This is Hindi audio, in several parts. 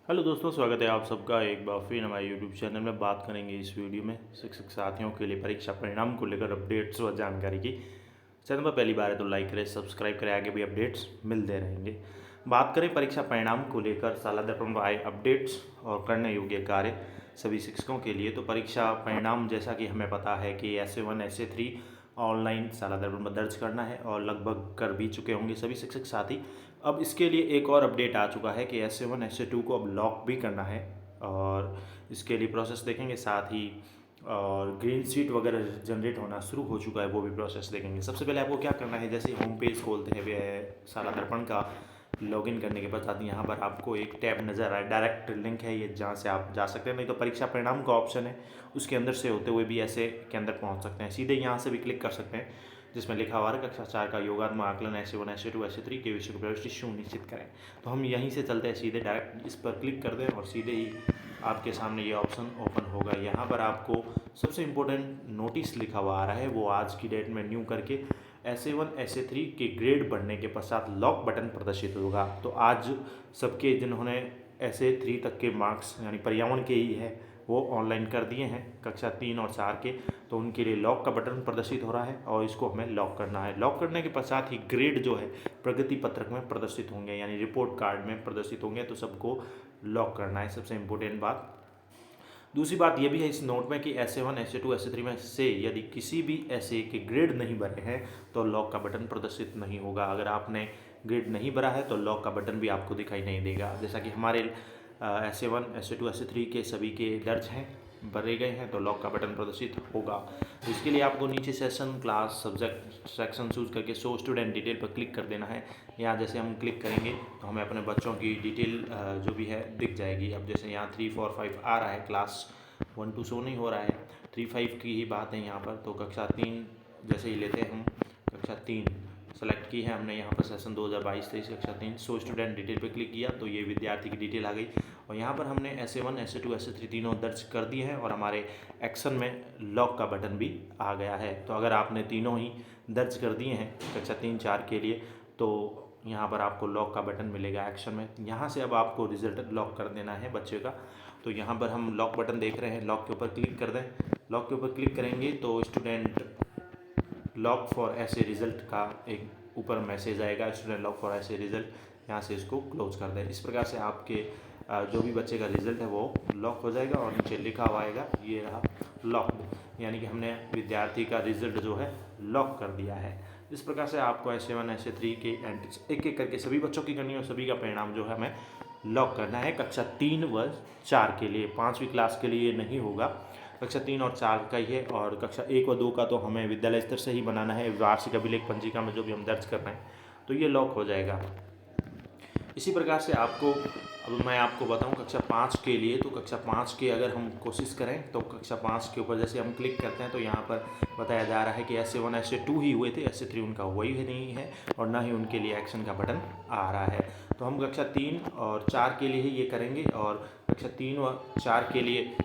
हेलो दोस्तों, स्वागत है आप सबका एक बार फिर हमारे यूट्यूब चैनल में। बात करेंगे इस वीडियो में शिक्षक साथियों के लिए परीक्षा परिणाम को लेकर अपडेट्स व जानकारी की। चैनल पर पहली बार है तो लाइक करें, सब्सक्राइब करें, आगे भी अपडेट्स मिलते रहेंगे। बात करें परीक्षा परिणाम को लेकर साला दर्पण में आए अपडेट्स और करने योग्य कार्य सभी शिक्षकों के लिए। तो परीक्षा परिणाम जैसा कि हमें पता है कि SA1 SA3 ऑनलाइन साला दर्पण में दर्ज करना है और लगभग कर भी चुके होंगे सभी शिक्षक साथी। अब इसके लिए एक और अपडेट आ चुका है कि SA1 SA2 को अब लॉक भी करना है और इसके लिए प्रोसेस देखेंगे। साथ ही और ग्रीन शीट वगैरह जनरेट होना शुरू हो चुका है, वो भी प्रोसेस देखेंगे। सबसे पहले आपको क्या करना है, जैसे होम पेज खोलते हैं वे साला दर्पण का, लॉगिन करने के बाद यहाँ पर आपको एक टैब नज़र आए, डायरेक्ट लिंक है ये, जहाँ से आप जा सकते हैं। नहीं तो परीक्षा परिणाम का ऑप्शन है, उसके अंदर से होते हुए भी ऐसे के अंदर पहुँच सकते हैं। सीधे यहाँ से भी क्लिक कर सकते हैं जिसमें लिखा हुआ है कक्षा 4 का योगात्मक आकलन SA1 SA2 SA3 के विषय को प्रविष्टि सुनिश्चित करें। तो हम यहीं से चलते हैं, सीधे डायरेक्ट इस पर क्लिक कर दें और सीधे ही आपके सामने ये ऑप्शन ओपन होगा। यहाँ पर आपको सबसे इम्पोर्टेंट नोटिस लिखा हुआ आ रहा है, वो आज की डेट में न्यू करके SA1 SA3 के ग्रेड बढ़ने के पश्चात लॉक बटन प्रदर्शित होगा। तो आज सबके जिन्होंने SA3 तक के मार्क्स यानी पर्यावरण के ही है वो ऑनलाइन कर दिए हैं कक्षा 3 और 4 के, तो उनके लिए लॉक का बटन प्रदर्शित हो रहा है और इसको हमें लॉक करना है। लॉक करने के पश्चात ही ग्रेड जो है प्रगति पत्रक में प्रदर्शित होंगे, यानी रिपोर्ट कार्ड में प्रदर्शित होंगे। तो सबको लॉक करना है, सबसे इम्पोर्टेंट बात। दूसरी बात यह भी है इस नोट में कि SA1 SA2 SA3 में से यदि किसी भी SA के ग्रेड नहीं भरे हैं तो लॉक का बटन प्रदर्शित नहीं होगा। अगर आपने ग्रेड नहीं भरा है तो लॉक का बटन भी आपको दिखाई नहीं देगा। जैसा कि हमारे SA1 SA2 SA3 के सभी के दर्ज हैं, भरे गए हैं, तो लॉक का बटन प्रदर्शित होगा। तो इसके लिए आपको नीचे session class subject section choose करके शो स्टूडेंट डिटेल पर क्लिक कर देना है। यहाँ जैसे हम क्लिक करेंगे तो हमें अपने बच्चों की डिटेल जो भी है दिख जाएगी। अब जैसे यहाँ 3 4 5 आ रहा है, क्लास 1 2 शो नहीं हो रहा है, 3 5 की ही बात है यहाँ पर। तो कक्षा 3 जैसे ही लेते हैं हम, कक्षा 3 सेलेक्ट की है हमने, यहाँ पर सेशन 2022-23 कक्षा 3 शो स्टूडेंट डिटेल पे क्लिक किया तो ये विद्यार्थी की डिटेल आ गई। और यहाँ पर हमने SA1 SA2 SA3 तीनों दर्ज कर दिए हैं और हमारे एक्शन में लॉक का बटन भी आ गया है। तो अगर आपने तीनों ही दर्ज कर दिए हैं कक्षा 3 4 के लिए तो यहाँ पर आपको लॉक का बटन मिलेगा एक्शन में। यहाँ से अब आपको रिजल्ट लॉक कर देना है बच्चे का। तो यहाँ पर हम लॉक बटन देख रहे हैं, लॉक के ऊपर क्लिक कर दें। लॉक के ऊपर क्लिक करेंगे तो स्टूडेंट लॉक फॉर ऐसे रिजल्ट का एक ऊपर मैसेज आएगा, स्टूडेंट लॉक फॉर ऐसे रिजल्ट। यहाँ से इसको क्लोज कर दें। इस प्रकार से आपके जो भी बच्चे का रिजल्ट है वो लॉक हो जाएगा और नीचे लिखा हुआ आएगा ये रहा लॉक्ड, यानी कि हमने विद्यार्थी का रिजल्ट जो है लॉक कर दिया है। इस प्रकार से आपको SA1 SA3 के एंट्रीज एक एक करके सभी बच्चों की करनी है और सभी का परिणाम जो है हमें लॉक करना है कक्षा 3 व 4 के लिए। 5वीं क्लास के लिए नहीं होगा, कक्षा 3 और 4 का ही है। और कक्षा 1 व 2 का तो हमें विद्यालय स्तर से ही बनाना है, वार्षिक अभिलेख पंजिका में जो भी हम दर्ज कर रहे हैं, तो ये लॉक हो जाएगा। इसी प्रकार से आपको, अब मैं आपको बताऊं कक्षा 5 के लिए, तो कक्षा 5 के अगर हम कोशिश करें तो कक्षा 5 के ऊपर जैसे हम क्लिक करते हैं तो यहाँ पर बताया जा रहा है कि SA1 SA2 ही हुए थे, SA3 उनका हुआ ही नहीं है और ना ही उनके लिए एक्शन का बटन आ रहा है। तो हम कक्षा 3 और 4 के लिए ही ये करेंगे और कक्षा 3 व 4 के लिए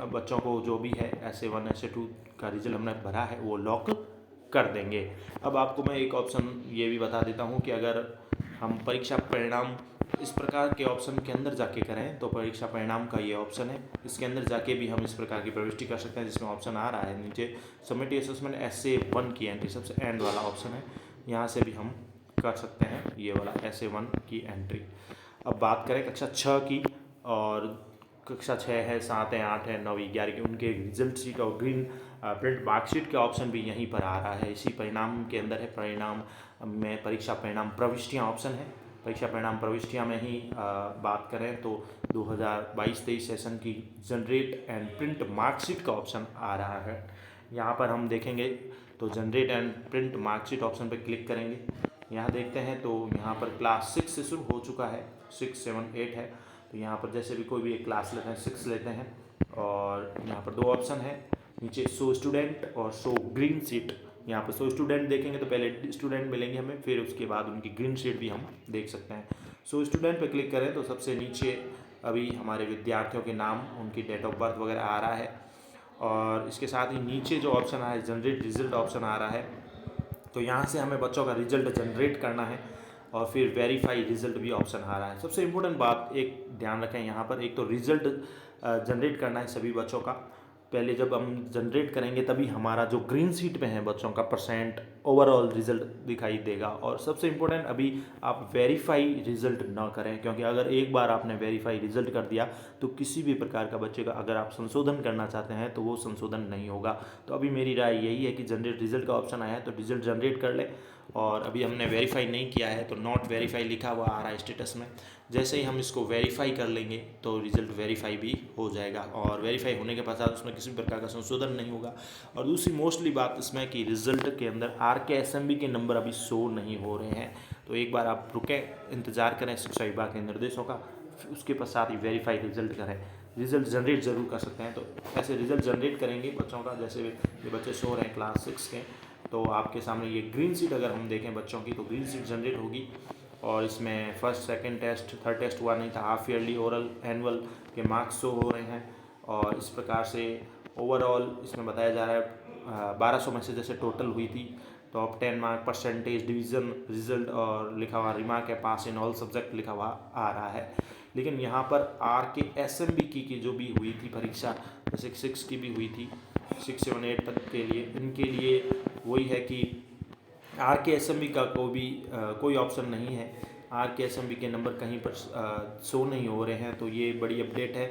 बच्चों को जो भी है SA1 SA2 का रिजल्ट हमने भरा है वो लॉक कर देंगे। अब आपको मैं एक ऑप्शन ये भी बता देता हूँ कि अगर हम परीक्षा परिणाम इस प्रकार के ऑप्शन के अंदर जाके करें तो परीक्षा परिणाम का ये ऑप्शन है, इसके अंदर जाके भी हम इस प्रकार की प्रविष्टि कर सकते हैं जिसमें ऑप्शन आ रहा है नीचे सबमिट असेसमेंट SA1 की एंट्री, सबसे एंड वाला ऑप्शन है, यहाँ से भी हम कर सकते हैं ये वाला SA1 की एंट्री। अब बात करें कक्षा 6 की, और कक्षा 6 है, 7 है, 8 है, 9 11 के उनके रिजल्ट शीट और ग्रीन प्रिंट मार्कशीट का ऑप्शन भी यहीं पर आ रहा है, इसी परिणाम के अंदर है। परिणाम में परीक्षा परिणाम प्रविष्टियाँ ऑप्शन है, परीक्षा परिणाम प्रविष्टियाँ में ही बात करें तो 2022-23 सेशन की जनरेट एंड प्रिंट मार्कशीट का ऑप्शन आ रहा है। यहाँ पर हम देखेंगे तो generate and print marksheet option पर क्लिक करेंगे। यहाँ देखते हैं तो यहाँ पर क्लास 6 से शुरू हो चुका है, 6 7 8 है। तो यहाँ पर जैसे भी कोई भी एक क्लास लेते हैं 6 लेते हैं और यहाँ पर 2 ऑप्शन है नीचे, शो स्टूडेंट और शो ग्रीन शीट। यहाँ पर शो स्टूडेंट देखेंगे तो पहले स्टूडेंट मिलेंगे हमें, फिर उसके बाद उनकी ग्रीन शीट भी हम देख सकते हैं। शो स्टूडेंट पे क्लिक करें तो सबसे नीचे अभी हमारे विद्यार्थियों के नाम, उनकी डेट ऑफ बर्थ वगैरह आ रहा है और इसके साथ ही नीचे जो ऑप्शन आया है जनरेट रिजल्ट ऑप्शन आ रहा है। तो यहाँ से हमें बच्चों का रिजल्ट जनरेट करना है। और फिर वेरीफाई रिजल्ट भी ऑप्शन आ रहा है। सबसे इम्पोर्टेंट बात एक ध्यान रखें यहाँ पर, एक तो रिजल्ट जनरेट करना है सभी बच्चों का। पहले जब हम जनरेट करेंगे तभी हमारा जो ग्रीन शीट में है बच्चों का परसेंट ओवरऑल रिजल्ट दिखाई देगा। और सबसे इम्पोर्टेंट अभी आप वेरीफाई रिजल्ट ना करें, क्योंकि अगर एक बार आपने वेरीफाई रिजल्ट कर दिया तो किसी भी प्रकार का बच्चे का अगर आप संशोधन करना चाहते हैं तो वो संशोधन नहीं होगा। तो अभी मेरी राय यही है कि जनरेट रिजल्ट का ऑप्शन आया है तो रिजल्ट जनरेट कर ले। और अभी हमने वेरीफाई नहीं किया है तो नॉट वेरीफाई लिखा हुआ आ रहा है स्टेटस में। जैसे ही हम इसको वेरीफाई कर लेंगे तो रिज़ल्ट वेरीफाई भी हो जाएगा, और वेरीफाई होने के पश्चात उसमें किसी भी प्रकार का संशोधन नहीं होगा। और दूसरी मोस्टली बात इसमें कि रिज़ल्ट के अंदर RK-SMB के नंबर अभी शो नहीं हो रहे हैं। तो एक बार आप रुकें, इंतज़ार करें शिक्षा विभाग के निर्देशों का, उसके पश्चात ही वेरीफाई रिजल्ट करें। रिजल्ट जनरेट ज़रूर कर सकते हैं। तो ऐसे रिजल्ट जनरेट करेंगे बच्चों का, जैसे ये बच्चे शो रहे हैं क्लास 6 के, तो आपके सामने ये ग्रीन शीट अगर हम देखें बच्चों की तो ग्रीन शीट जनरेट होगी। और इसमें first second test third test हुआ नहीं था, हाफ ईयरली ओरल एनुअल के मार्क्स शो हो रहे हैं। और इस प्रकार से ओवरऑल इसमें बताया जा रहा है 1200 में से जैसे टोटल हुई थी top 10 mark, percentage, division, result और लिखा हुआ रिमार्क है, पास इन ऑल सब्जेक्ट लिखा हुआ आ रहा है। लेकिन यहाँ पर RK-SMB की जो भी हुई थी परीक्षा, जैसे 6 की भी हुई थी, 6, 7, 8 तक के लिए, इनके लिए वही है कि RK-SMB का कोई ऑप्शन नहीं है। RK-SMB के नंबर कहीं पर शो नहीं हो रहे हैं। तो ये बड़ी अपडेट है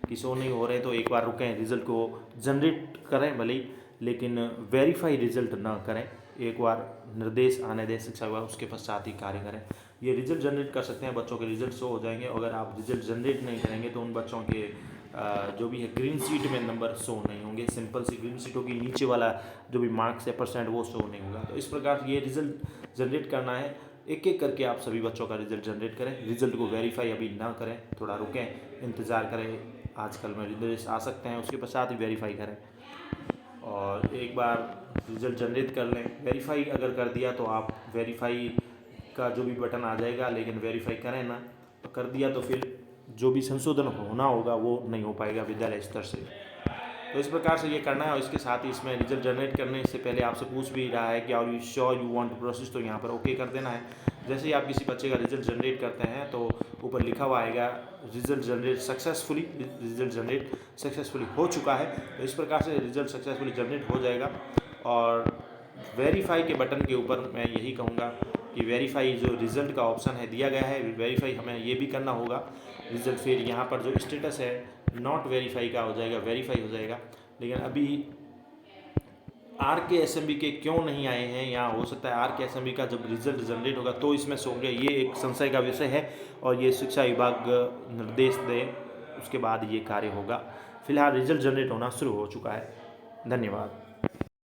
कि शो नहीं हो रहे हैं। तो एक बार रुकें, रिज़ल्ट को जनरेट करें भले ही, लेकिन वेरीफाई रिज़ल्ट ना करें। एक बार निर्देश आने दें शिक्षा विभाग, उसके पश्चात ही कार्य करें। ये रिज़ल्ट जनरेट कर सकते हैं, बच्चों के रिज़ल्ट शो हो जाएंगे। अगर आप रिज़ल्ट जनरेट नहीं करेंगे तो उन बच्चों के जो भी है ग्रीन शीट में नंबर शो नहीं होंगे। सिंपल सी ग्रीन शीट होगी, नीचे वाला जो भी मार्क्स है परसेंट वो शो नहीं होगा। तो इस प्रकार ये रिज़ल्ट जनरेट करना है, एक एक करके आप सभी बच्चों का रिज़ल्ट जनरेट करें। रिज़ल्ट को वेरीफाई अभी ना करें, थोड़ा रुकें, इंतज़ार करें, आजकल में निर्देश आ सकते हैं, उसके पश्चात ही वेरीफाई करें। और एक बार रिज़ल्ट जनरेट कर लें, वेरीफाई अगर कर दिया तो आप वेरीफाई का जो भी बटन आ जाएगा, लेकिन वेरीफाई करें ना, तो कर दिया तो फिर जो भी संशोधन होना होगा वो नहीं हो पाएगा विद्यालय स्तर से। तो इस प्रकार से ये करना है। और इसके साथ ही इसमें रिजल्ट जनरेट करने से पहले आपसे पूछ भी रहा है कि are you sure you want to process, तो यहाँ पर ओके कर देना है। जैसे ही आप किसी बच्चे का रिजल्ट जनरेट करते हैं तो ऊपर लिखा हुआ आएगा result generate successfully, result generate successfully हो चुका है। तो इस प्रकार से रिजल्ट सक्सेसफुली जनरेट हो जाएगा। और वेरीफाई के बटन के ऊपर मैं यही कहूँगा कि वेरीफाई जो रिज़ल्ट का ऑप्शन है दिया गया है, वेरीफाई हमें ये भी करना होगा। रिज़ल्ट फिर यहाँ पर जो स्टेटस है नॉट वेरीफाई का हो जाएगा, वेरीफाई हो जाएगा। लेकिन अभी RK-SMB के क्यों नहीं आए हैं, यहाँ हो सकता है RK-SMB का जब रिजल्ट जनरेट होगा तो इसमें से होंगे, ये एक संशय का विषय है। और ये शिक्षा विभाग निर्देश दे उसके बाद ये कार्य होगा। फिलहाल रिजल्ट जनरेट होना शुरू हो चुका है। धन्यवाद।